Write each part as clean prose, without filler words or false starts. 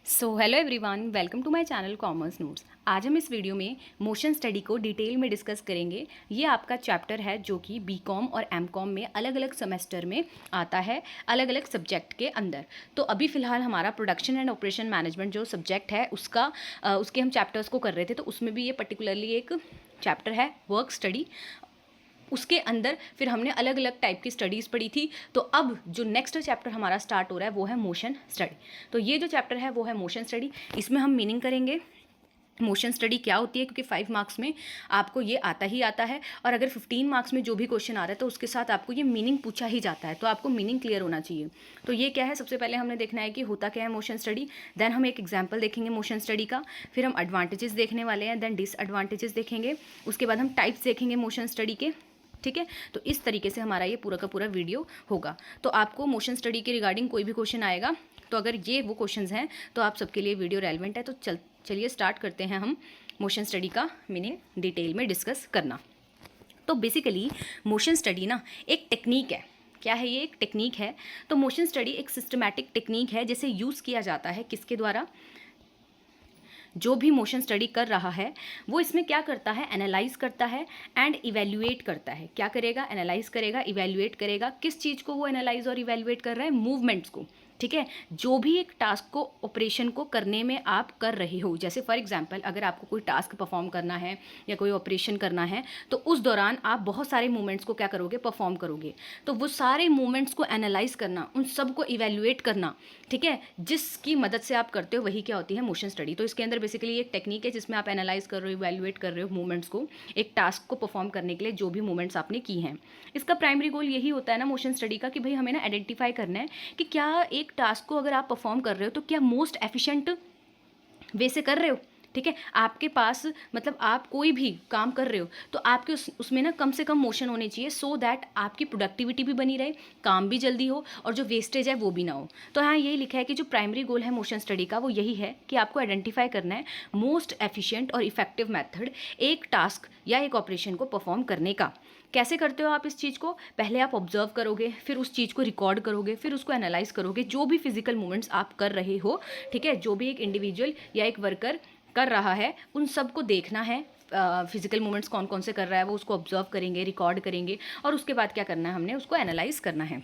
So hello everyone, welcome to my channel commerce notes. आज हम इस वीडियो में मोशन स्टडी को डिटेल में डिस्कस करेंगे। ये आपका चैप्टर है जो कि बीकॉम और एमकॉम में अलग अलग सेमेस्टर में आता है, अलग अलग सब्जेक्ट के अंदर। तो अभी फ़िलहाल हमारा प्रोडक्शन एंड ऑपरेशन मैनेजमेंट जो सब्जेक्ट है उसके हम चैप्टर्स को कर रहे थे, तो उसमें भी ये पर्टिकुलरली एक चैप्टर है वर्क स्टडी। उसके अंदर फिर हमने अलग अलग टाइप की स्टडीज़ पढ़ी थी। तो अब जो नेक्स्ट चैप्टर हमारा स्टार्ट हो रहा है वो है मोशन स्टडी। तो ये जो चैप्टर है वो है मोशन स्टडी। इसमें हम मीनिंग करेंगे मोशन स्टडी क्या होती है, क्योंकि 5 मार्क्स में आपको ये आता ही आता है, और अगर 15 मार्क्स में जो भी क्वेश्चन आ रहा है तो उसके साथ आपको ये मीनिंग पूछा ही जाता है, तो आपको मीनिंग क्लियर होना चाहिए। तो ये क्या है, सबसे पहले हमने देखना है कि होता क्या है मोशन स्टडी। देन हम एक एग्जाम्पल देखेंगे मोशन स्टडी का, फिर हम एडवांटेजेस देखने वाले हैं, देन डिसएडवांटेजेस देखेंगे, उसके बाद हम टाइप्स देखेंगे मोशन स्टडी के। ठीक है, तो इस तरीके से हमारा ये पूरा का पूरा वीडियो होगा। तो आपको मोशन स्टडी के रिगार्डिंग कोई भी क्वेश्चन आएगा, तो अगर ये वो क्वेश्चंस हैं तो आप सबके लिए वीडियो रेलेवेंट है। तो चलिए स्टार्ट करते हैं हम मोशन स्टडी का मीनिंग डिटेल में डिस्कस करना। तो बेसिकली मोशन स्टडी ना एक टेक्निक है। क्या है ये? एक टेक्निक है। तो मोशन स्टडी एक सिस्टमैटिक टेक्निक है जिसे यूज़ किया जाता है किसके द्वारा? जो भी मोशन स्टडी कर रहा है वो इसमें क्या करता है, एनालाइज करता है एंड इवैल्यूएट करता है। क्या करेगा? एनालाइज करेगा, इवैल्यूएट करेगा। किस चीज़ को वो एनालाइज और इवैल्यूएट कर रहा है? मूवमेंट्स को। ठीक है, जो भी एक टास्क को, ऑपरेशन को करने में आप कर रहे हो, जैसे फॉर एग्जांपल अगर आपको कोई टास्क परफॉर्म करना है या कोई ऑपरेशन करना है, तो उस दौरान आप बहुत सारे मूवमेंट्स को क्या करोगे? परफॉर्म करोगे। तो वो सारे मूवमेंट्स को एनालाइज करना, उन सब को इवैल्यूएट करना, ठीक है, जिसकी मदद से आप करते हो वही क्या होती है? Motion study. तो इसके अंदर बेसिकली एक टेक्निक है जिसमें आप एनालाइज कर रहे हो, इवैल्यूएट कर रहे हो मूवमेंट्स को, एक टास्क को परफॉर्म करने के लिए जो भी मूवमेंट्स आपने की हैं। इसका प्राइमरी गोल यही होता है ना मोशन स्टडी का, कि भाई हमें ना आइडेंटिफाई करना है कि क्या एक टास्क को अगर आप परफॉर्म कर रहे हो तो क्या मोस्ट एफिशिएंट वे से कर रहे हो। ठीक है, आपके पास मतलब आप कोई भी काम कर रहे हो तो आपके उसमें ना कम से कम मोशन होने चाहिए, सो दैट आपकी प्रोडक्टिविटी भी बनी रहे, काम भी जल्दी हो और जो वेस्टेज है वो भी ना हो। तो यहाँ यही लिखा है कि जो प्राइमरी गोल है मोशन स्टडी का वो यही है कि आपको आइडेंटिफाई करना है मोस्ट एफिशिएंट और इफेक्टिव मेथड एक टास्क या एक ऑपरेशन को परफॉर्म करने का। कैसे करते हो आप इस चीज़ को? पहले आप ऑब्जर्व करोगे, फिर उस चीज़ को रिकॉर्ड करोगे, फिर उसको एनालाइज करोगे, जो भी फिजिकल मूवमेंट्स आप कर रहे हो, ठीक है, जो भी एक इंडिविजुअल या एक वर्कर कर रहा है उन सब को देखना है। फिजिकल मूवमेंट्स कौन कौन से कर रहा है वो उसको ऑब्जर्व करेंगे, रिकॉर्ड करेंगे, और उसके बाद क्या करना है, हमने उसको एनालाइज करना है।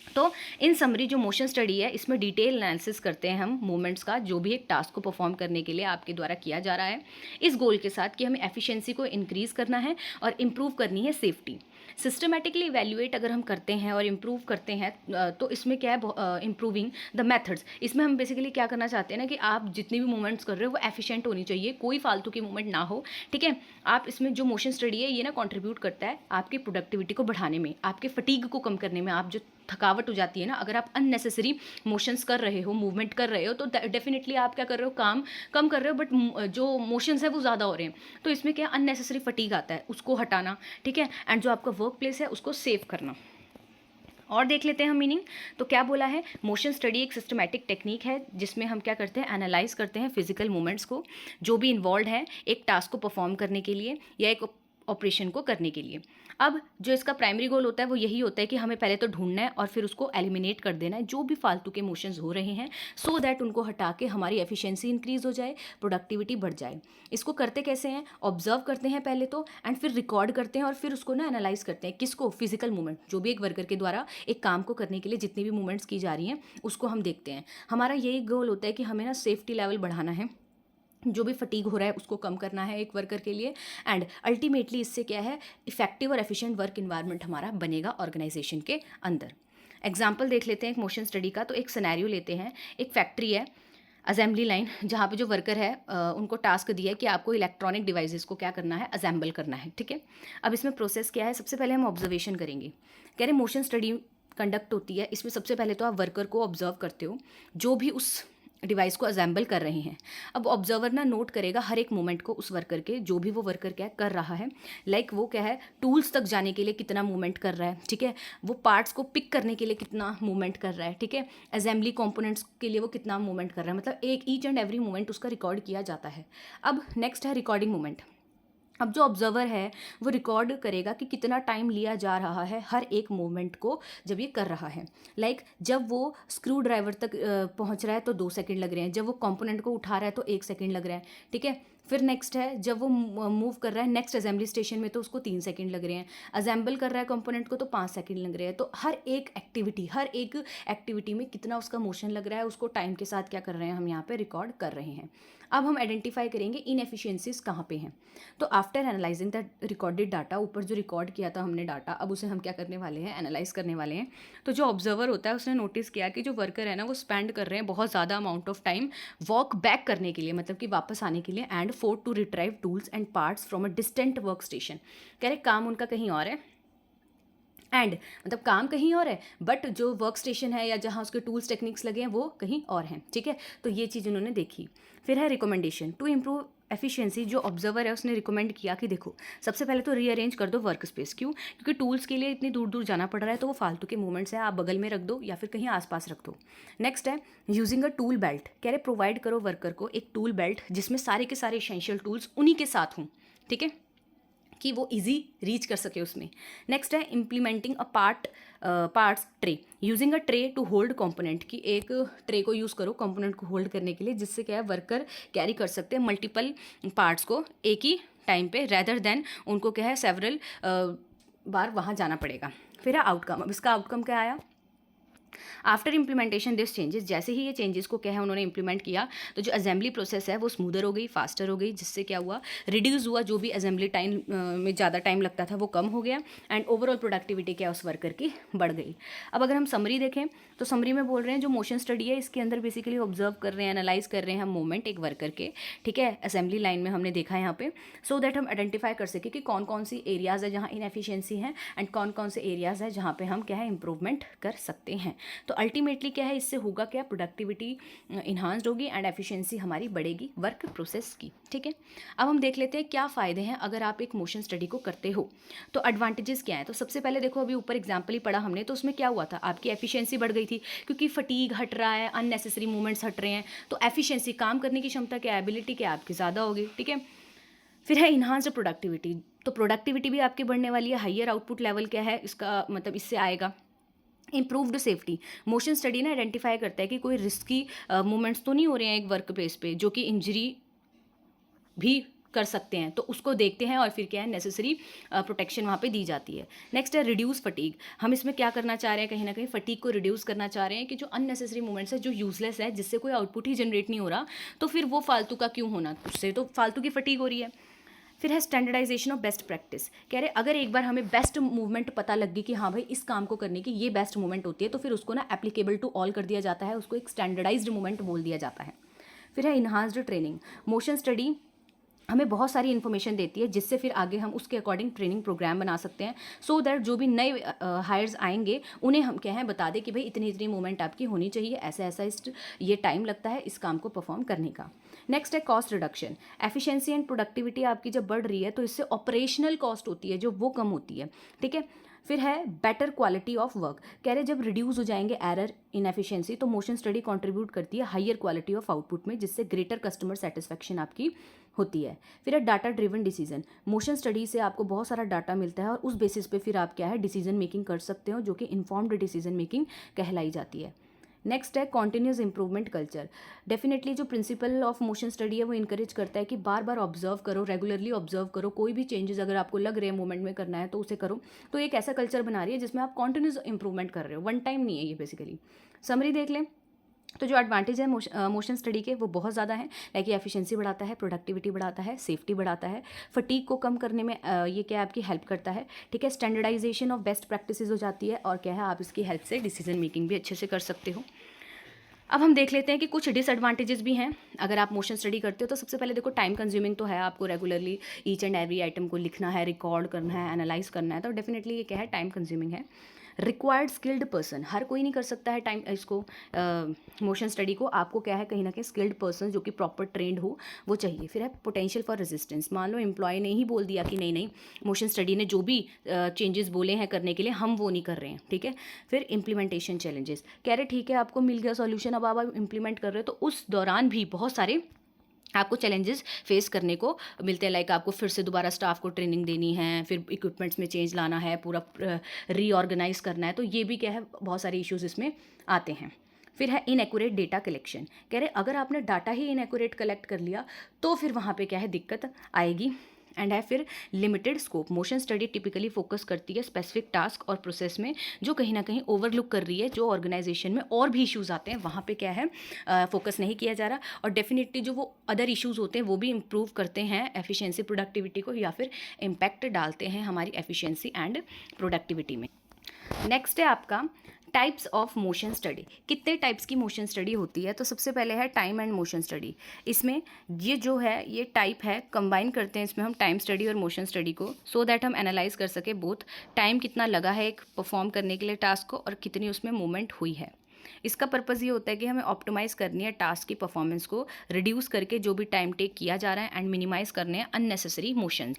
तो इन समरी जो मोशन स्टडी है इसमें डिटेल एनालिसिस करते हैं हम मूवमेंट्स का, जो भी एक टास्क को परफॉर्म करने के लिए आपके द्वारा किया जा रहा है, इस गोल के साथ कि हमें एफिशिएंसी को इंक्रीज़ करना है और इम्प्रूव करनी है सेफ्टी। सिस्टमेटिकली इवैल्यूएट अगर हम करते हैं और इम्प्रूव करते हैं तो इसमें क्या है, इम्प्रूविंग द मेथड्स। इसमें हम बेसिकली क्या करना चाहते हैं ना कि आप जितनी भी मूवमेंट्स कर रहे हो वो एफिशिएंट होनी चाहिए, कोई फालतू की मूवमेंट ना हो। ठीक है, आप इसमें जो मोशन स्टडी है ये ना कंट्रीब्यूट करता है आपकी प्रोडक्टिविटी को बढ़ाने में, आपके फटीग को कम करने में। आप जो थकावट हो जाती है ना, अगर आप अननेसेसरी मोशंस कर रहे हो, मूवमेंट कर रहे हो, तो डेफिनेटली आप क्या कर रहे हो, काम कम कर रहे हो, बट जो मोशंस है वो ज़्यादा हो रहे हैं। तो इसमें क्या अननेसेसरी फटीग आता है, उसको हटाना। ठीक है, एंड जो आपका वर्क प्लेस है उसको सेव करना। और देख लेते हैं हम मीनिंग। तो क्या बोला है, मोशन स्टडी एक सिस्टमैटिक टेक्निक है जिसमें हम क्या करते हैं, एनालाइज करते हैं फिजिकल मूवमेंट्स को जो भी इन्वॉल्व है एक टास्क को परफॉर्म करने के लिए या एक ऑपरेशन को करने के लिए। अब जो इसका प्राइमरी गोल होता है वो यही होता है कि हमें पहले तो ढूंढना है और फिर उसको एलिमिनेट कर देना है जो भी फालतू के मोशंस हो रहे हैं, सो दैट उनको हटा के हमारी एफिशिएंसी इंक्रीज हो जाए, प्रोडक्टिविटी बढ़ जाए। इसको करते कैसे हैं, ऑब्जर्व करते हैं पहले तो, एंड फिर रिकॉर्ड करते हैं और फिर उसको ना एनालाइज करते हैं। किसको? फिजिकल मूवमेंट, जो भी एक वर्कर के द्वारा एक काम को करने के लिए जितनी भी मूवमेंट्स की जा रही हैं उसको हम देखते हैं। हमारा यही गोल होता है कि हमें ना सेफ्टी लेवल बढ़ाना है, जो भी फटीग हो रहा है उसको कम करना है एक वर्कर के लिए, एंड अल्टीमेटली इससे क्या है, इफेक्टिव और एफिशिएंट वर्क इन्वायरमेंट हमारा बनेगा ऑर्गेनाइजेशन के अंदर। एग्जाम्पल देख लेते हैं एक मोशन स्टडी का। तो एक सिनेरियो लेते हैं, एक फैक्ट्री है, असेंबली लाइन, जहाँ पे जो वर्कर है उनको टास्क दिया है कि आपको इलेक्ट्रॉनिक डिवाइसेस को क्या करना है, असेंबल करना है। ठीक है, अब इसमें प्रोसेस क्या है, सबसे पहले हम ऑब्जर्वेशन करेंगे। कह रहे मोशन स्टडी कंडक्ट होती है, इसमें सबसे पहले तो आप वर्कर को ऑब्जर्व करते हो जो भी उस डिवाइस को असेंबल कर रहे हैं। अब ऑब्जर्वर ना नोट करेगा हर एक मोमेंट को उस वर्कर के, जो भी वो वर्कर क्या कर रहा है, लाइक वो क्या है, टूल्स तक जाने के लिए कितना मूवमेंट कर रहा है, ठीक है, वो पार्ट्स को पिक करने के लिए कितना मूवमेंट कर रहा है, ठीक है, असेंबली कंपोनेंट्स के लिए वो कितना मूवमेंट कर रहा है, मतलब एक ईच एंड एवरी मूवमेंट उसका रिकॉर्ड किया जाता है। अब नेक्स्ट है रिकॉर्डिंग मूवमेंट। अब जो ऑब्जर्वर है वो रिकॉर्ड करेगा कि कितना टाइम लिया जा रहा है हर एक मूवमेंट को जब ये कर रहा है। जब वो स्क्रू ड्राइवर तक पहुंच रहा है तो 2 सेकंड लग रहे हैं, जब वो कंपोनेंट को उठा रहा है तो 1 सेकंड लग रहा है, ठीक है। फिर नेक्स्ट है जब वो मूव कर रहा है नेक्स्ट असेंबली स्टेशन में तो उसको 3 सेकंड लग रहे हैं, असेंबल कर रहा है कंपोनेंट को तो 5 सेकंड लग रहे हैं। तो हर एक एक्टिविटी में कितना उसका मोशन लग रहा है उसको टाइम के साथ क्या कर रहे हैं हम यहाँ पे रिकॉर्ड कर रहे हैं। अब हम आइडेंटिफाई करेंगे इनएफिशिएंसीज कहाँ पे हैं। तो after analysing the recorded data, ऊपर जो रिकॉर्ड किया था हमने डाटा, अब उसे हम क्या करने वाले हैं, एनालाइज करने वाले हैं। तो जो ऑब्जर्वर होता है उसने नोटिस किया कि जो वर्कर है ना वो स्पेंड कर रहे हैं बहुत ज़्यादा amount of time walk back करने के लिए, मतलब कि वापस आने के लिए, and forced to retrieve tools and parts from a distant work station. कह रहे काम उनका कहीं और है, एंड मतलब काम कहीं और है बट जो वर्क स्टेशन है या जहाँ उसके टूल्स टेक्निक्स लगे हैं वो कहीं और हैं, ठीक है। तो ये चीज़ उन्होंने देखी। फिर है रिकमेंडेशन टू इम्प्रूव एफिशिएंसी। जो ऑब्जर्वर है उसने रिकमेंड किया कि देखो सबसे पहले तो रीअरेंज कर दो वर्क स्पेस। क्यों? क्योंकि टूल्स के लिए इतनी दूर दूर जाना पड़ रहा है तो वो फालतू के मूवमेंट्स हैं, आप बगल में रख दो या फिर कहीं आसपास रख दो। नेक्स्ट है यूजिंग अ टूल बेल्ट। कह रहे प्रोवाइड करो वर्कर को एक टूल बेल्ट जिसमें सारे के सारे एसेंशियल टूल्स उन्हीं के साथ हों, ठीक है, कि वो इजी रीच कर सके उसमें। नेक्स्ट है implementing a parts tray. Using a tray to hold component, की एक ट्रे को यूज़ करो कंपोनेंट को होल्ड करने के लिए, जिससे क्या है वर्कर कैरी कर सकते हैं मल्टीपल पार्ट्स को एक ही टाइम पे, रेदर देन उनको क्या है सेवरल बार वहाँ जाना पड़ेगा। फिर है आउटकम। अब इसका आउटकम क्या आया? आफ्टर इम्प्लीमेंटेशन दिस चेंजेस, जैसे ही ये चेंजेस को क्या है उन्होंने इंप्लीमेंट किया तो जो असेंबली प्रोसेस है वो स्मूदर हो गई, फास्टर हो गई, जिससे क्या हुआ, रिड्यूस हुआ, जो भी असेंबली टाइम में ज़्यादा टाइम लगता था वो कम हो गया, एंड ओवरऑल प्रोडक्टिविटी क्या उस वर्कर की बढ़ गई। अब अगर हम समरी देखें तो समरी में बोल रहे हैं जो मोशन स्टडी है इसके अंदर बेसिकली ऑब्जर्व कर रहे हैं, एनालाइज कर रहे हैं हम मूवमेंट एक वर्कर के, ठीक है, असेंबली लाइन में हमने देखा है यहाँ पे, सो दैट हम आइडेंटिफाई कर सके कि कौन कौन सी एरियाज़ है जहाँ इनएफिशिएंसी है एंड कौन कौन से एरियाज़ है जहाँ पे हम क्या है इंप्रूवमेंट कर सकते हैं। तो अल्टीमेटली क्या है इससे होगा क्या, प्रोडक्टिविटी इन्हांस्ड होगी एंड एफिशिएंसी हमारी बढ़ेगी वर्क प्रोसेस की, ठीक है। अब हम देख लेते हैं क्या फ़ायदे हैं अगर आप एक मोशन स्टडी को करते हो। तो एडवांटेजेस क्या है? तो सबसे पहले देखो अभी ऊपर एग्जाम्पल ही पढ़ा हमने तो उसमें क्या हुआ था, आपकी एफिशिएंसी बढ़ गई थी क्योंकि फटीग हट रहा है, अननेसेसरी मूवमेंट्स हट रहे हैं, तो एफिशिएंसी काम करने की क्षमता क्या, एबिलिटी क्या आपकी ज़्यादा होगी, ठीक है। फिर है इन्हांस्ड प्रोडक्टिविटी। तो प्रोडक्टिविटी भी आपकी बढ़ने वाली है, हाइयर आउटपुट लेवल क्या है इसका मतलब इससे आएगा। Improved safety. मोशन स्टडी ना आइडेंटिफाई करता है कि कोई रिस्की मूवमेंट्स तो नहीं हो रहे हैं एक वर्क प्लेस पे जो कि इंजरी भी कर सकते हैं, तो उसको देखते हैं और फिर क्या है नेसेसरी प्रोटेक्शन वहाँ पे दी जाती है। नेक्स्ट है रिड्यूस फटीग। हम इसमें क्या करना चाह रहे हैं, कहीं ना कहीं फटीग को रिड्यूस करना चाह रहे हैं कि जो अननेसेसरी मूवमेंट्स है जो यूजलेस है जिससे कोई आउटपुट ही जनरेट नहीं हो रहा तो फिर वो फालतू का क्यों होना, उससे तो फालतू की फटीग हो रही है। फिर है स्टैंडर्डाइजेशन ऑफ बेस्ट प्रैक्टिस। कह रहे अगर एक बार हमें बेस्ट मूवमेंट पता लग गई कि हाँ भाई इस काम को करने की ये बेस्ट मूवमेंट होती है तो फिर उसको ना एप्लीकेबल टू ऑल कर दिया जाता है, उसको एक स्टैंडर्डाइज्ड मूवमेंट बोल दिया जाता है। फिर है इन्हांस्ड ट्रेनिंग। मोशन स्टडी हमें बहुत सारी इन्फॉर्मेशन देती है जिससे फिर आगे हम उसके अकॉर्डिंग ट्रेनिंग प्रोग्राम बना सकते हैं, सो दैट जो भी नए हायर्स आएंगे उन्हें हम क्या है बता दें कि भाई इतनी इतनी मूवमेंट आपकी होनी चाहिए, ऐसा ऐसा ये टाइम लगता है इस काम को परफॉर्म करने का। नेक्स्ट है cost reduction. Efficiency and productivity आपकी जब बढ़ रही है तो इससे ऑपरेशनल कॉस्ट होती है जो वो कम होती है, ठीक है। फिर है बेटर क्वालिटी ऑफ वर्क। कह रहे जब रिड्यूस हो जाएंगे एरर इनएफिशिएंसी तो मोशन स्टडी कंट्रीब्यूट करती है हायर क्वालिटी ऑफ आउटपुट में, जिससे ग्रेटर कस्टमर सेटिस्फेक्शन आपकी होती है। फिर है data driven decision. Motion study से आपको बहुत सारा डाटा मिलता है और उस बेसिस पे फिर आप क्या है डिसीजन मेकिंग कर सकते हो जो कि इन्फॉर्म्ड डिसीजन मेकिंग कहलाई जाती है। नेक्स्ट है कॉन्टिन्यूस इंप्रूवमेंट कल्चर। डेफिनेटली जो प्रिंसिपल ऑफ मोशन स्टडी है वो इंकरेज करता है कि बार बार ऑब्जर्व करो, रेगुलरली ऑब्जर्व करो, कोई भी चेंजेस अगर आपको लग रहे हैं मूवमेंट में करना है तो उसे करो। तो एक ऐसा कल्चर बना रही है जिसमें आप कॉन्टिन्यूस इंप्रूवमेंट कर रहे हो, वन टाइम नहीं है ये बेसिकली। समरी देख लें तो जो एडवांटेज है मोशन स्टडी के वो बहुत ज़्यादा है, लाइक ये एफिशिएंसी बढ़ाता है, प्रोडक्टिविटी बढ़ाता है, सेफ्टी बढ़ाता है, फटीग को कम करने में ये क्या आपकी हेल्प करता है, ठीक है। स्टैंडर्डाइजेशन ऑफ बेस्ट प्रैक्टिसेस हो जाती है और क्या है आप इसकी हेल्प से डिसीजन मेकिंग भी अच्छे से कर सकते हो। अब हम देख लेते हैं कि कुछ डिसएडवांटेजेस भी हैं अगर आप मोशन स्टडी करते हो। तो सबसे पहले देखो टाइम कंज्यूमिंग तो है, आपको regularly each and every item को लिखना है, रिकॉर्ड करना है, एनालाइज करना है, तो डेफिनेटली ये क्या है टाइम कंज्यूमिंग है। रिक्वायर्ड स्किल्ड पर्सन, हर कोई नहीं कर सकता है टाइम इसको मोशन स्टडी को, आपको क्या है कहीं ना कहीं स्किल्ड पर्सन जो कि प्रॉपर ट्रेंड हो वो चाहिए। फिर है पोटेंशियल फॉर रेजिस्टेंस। मान लो एम्प्लॉय ने ही बोल दिया कि नहीं नहीं मोशन स्टडी ने जो भी चेंजेस बोले हैं करने के लिए हम वो नहीं कर रहे हैं, ठीक है। फिर इम्प्लीमेंटेशन चैलेंजेस। कह रहे ठीक है आपको मिल गया सॉल्यूशन, अब आप इम्प्लीमेंट कर रहे हो तो उस दौरान भी बहुत सारे आपको चैलेंजेस फेस करने को मिलते हैं, लाइक आपको फिर से दोबारा स्टाफ को ट्रेनिंग देनी है, फिर इक्विपमेंट्स में चेंज लाना है, पूरा रीऑर्गेनाइज करना है, तो ये भी क्या है, बहुत सारे इश्यूज इसमें आते हैं। फिर है इनएक्यूरेट डेटा कलेक्शन। कह रहे अगर आपने डाटा ही इनएक्यूरेट कलेक्ट कर लिया तो फिर वहाँ पे क्या है, दिक्कत आएगी। एंड है फिर limited scope. Motion study typically focus करती है स्पेसिफिक टास्क और प्रोसेस में जो कहीं ना कहीं ओवरलुक कर रही है, जो ऑर्गेनाइजेशन में और भी इश्यूज आते हैं वहाँ पे क्या है, फोकस नहीं किया जा रहा। और डेफिनेटली जो वो अदर इश्यूज होते हैं वो भी इम्प्रूव करते हैं एफिशिएंसी प्रोडक्टिविटी को, या फिर इम्पैक्ट डालते हैं हमारी एफिशिएंसी एंड प्रोडक्टिविटी में। नेक्स्ट है आपका टाइप्स ऑफ मोशन स्टडी। कितने टाइप्स की मोशन स्टडी होती है, तो सबसे पहले है टाइम एंड मोशन स्टडी। इसमें ये जो है ये टाइप है, कंबाइन करते हैं इसमें हम टाइम स्टडी और मोशन स्टडी को, सो दैट हम एनालाइज कर सके बोथ टाइम कितना लगा है एक परफॉर्म करने के लिए टास्क को और कितनी उसमें मूवमेंट हुई है। इसका पर्पज़ ये होता है कि हमें ऑप्टिमाइज़ करनी है टास्क की परफॉर्मेंस को, रिड्यूस करके जो भी टाइम टेक किया जा रहा है, एंड मिनिमाइज़ करने हैं अननेसेसरी मोशन।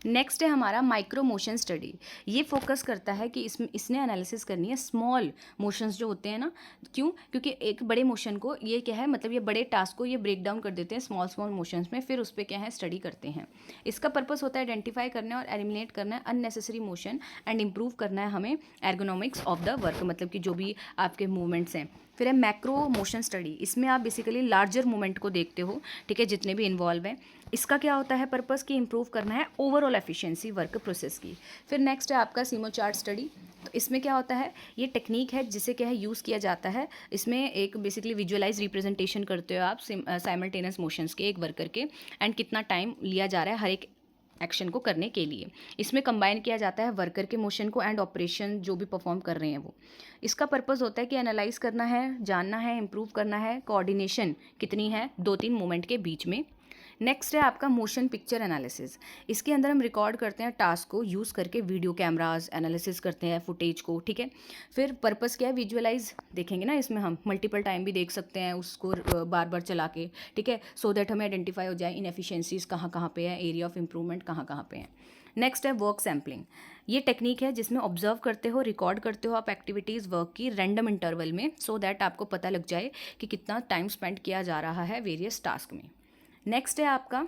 नेक्स्ट है हमारा माइक्रो मोशन स्टडी। ये फोकस करता है कि इसने एनालिसिस करनी है स्मॉल मोशंस जो होते हैं ना। क्यों? क्योंकि एक बड़े मोशन को ये क्या है, मतलब ये बड़े टास्क को ये ब्रेक डाउन कर देते हैं स्मॉल स्मॉल मोशंस में, फिर उस पर क्या है स्टडी करते हैं। इसका पर्पस होता है आइडेंटिफाई करना और एलिमिनेट करना है अननेसेसरी मोशन एंड इम्प्रूव करना है हमें एर्गोनॉमिक्स ऑफ द वर्क, मतलब कि जो भी आपके मूवमेंट्स हैं। फिर है मैक्रो मोशन स्टडी। इसमें आप बेसिकली लार्जर मूवमेंट को देखते हो, ठीक है, जितने भी इन्वॉल्व हैं। इसका क्या होता है पर्पस कि इंप्रूव करना है ओवरऑल एफिशिएंसी वर्क प्रोसेस की। फिर नेक्स्ट है आपका सीमो चार्ट स्टडी। तो इसमें क्या होता है, ये टेक्निक है जिसे क्या है यूज़ किया जाता है। इसमें एक बेसिकली विजुअलाइज रिप्रेजेंटेशन करते हो आप साइमल्टेनियस मोशंस के एक वर्कर के, एंड कितना टाइम लिया जा रहा है हर एक एक्शन को करने के लिए। इसमें कंबाइन किया जाता है वर्कर के मोशन को एंड ऑपरेशन जो भी परफॉर्म कर रहे हैं वो। इसका पर्पस होता है कि एनालाइज करना है, जानना है, इम्प्रूव करना है कोऑर्डिनेशन कितनी है दो तीन मूवमेंट के बीच में। नेक्स्ट है आपका मोशन पिक्चर एनालिसिस। इसके अंदर हम रिकॉर्ड करते हैं टास्क को यूज़ करके, वीडियो कैमराज एनालिसिस करते हैं फुटेज को, ठीक है। फिर पर्पस क्या है, विजुअलाइज देखेंगे ना, इसमें हम मल्टीपल टाइम भी देख सकते हैं उसको बार बार चला के, ठीक है, सो दैट हमें आइडेंटिफाई हो जाए इनएफिशिएंसीज कहाँ कहाँ पे है, एरिया ऑफ इंप्रूवमेंट कहाँ कहाँ पे है। नेक्स्ट है वर्क सैम्पलिंग। ये टेक्निक है जिसमें ऑब्जर्व करते हो, रिकॉर्ड करते हो आप एक्टिविटीज़ वर्क की रैंडम इंटरवल में, सो दैट आपको पता लग जाए कि कितना टाइम स्पेंड किया जा रहा है वेरियस टास्क में। नेक्स्ट है आपका,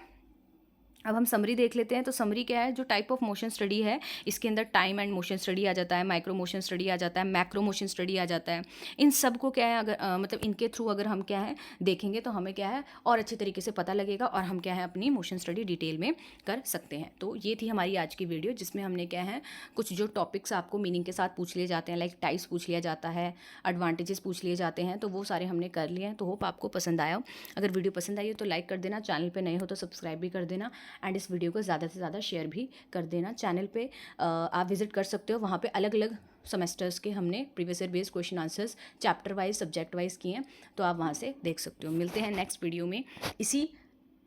अब हम समरी देख लेते हैं। तो समरी क्या है, जो टाइप ऑफ मोशन स्टडी है इसके अंदर टाइम एंड मोशन स्टडी आ जाता है, माइक्रो मोशन स्टडी आ जाता है, मैक्रो मोशन स्टडी आ जाता है। इन सब को क्या है, अगर मतलब इनके थ्रू अगर हम क्या है देखेंगे तो हमें क्या है और अच्छे तरीके से पता लगेगा, और हम क्या है अपनी मोशन स्टडी डिटेल में कर सकते हैं। तो ये थी हमारी आज की वीडियो, जिसमें हमने क्या है कुछ जो टॉपिक्स आपको मीनिंग के साथ पूछ लिए जाते हैं, लाइक टाइप्स पूछ लिया जाता है, एडवांटेजेस पूछ लिए जाते हैं, तो वो सारे हमने कर लिए हैं। तो होप आपको पसंद आया हो। अगर वीडियो पसंद आई हो तो लाइक कर देना, चैनल पर नए हो तो सब्सक्राइब भी कर देना, एंड इस वीडियो को ज़्यादा से ज़्यादा शेयर भी कर देना। चैनल पे आप विजिट कर सकते हो, वहाँ पे अलग अलग सेमेस्टर्स के हमने previous year based question answers chapter wise subject wise किए हैं, तो आप वहाँ से देख सकते हो। मिलते हैं नेक्स्ट वीडियो में इसी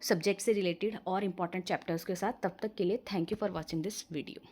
सब्जेक्ट से रिलेटेड और इंपॉर्टेंट चैप्टर्स के साथ। तब तक के लिए thank you for watching this video.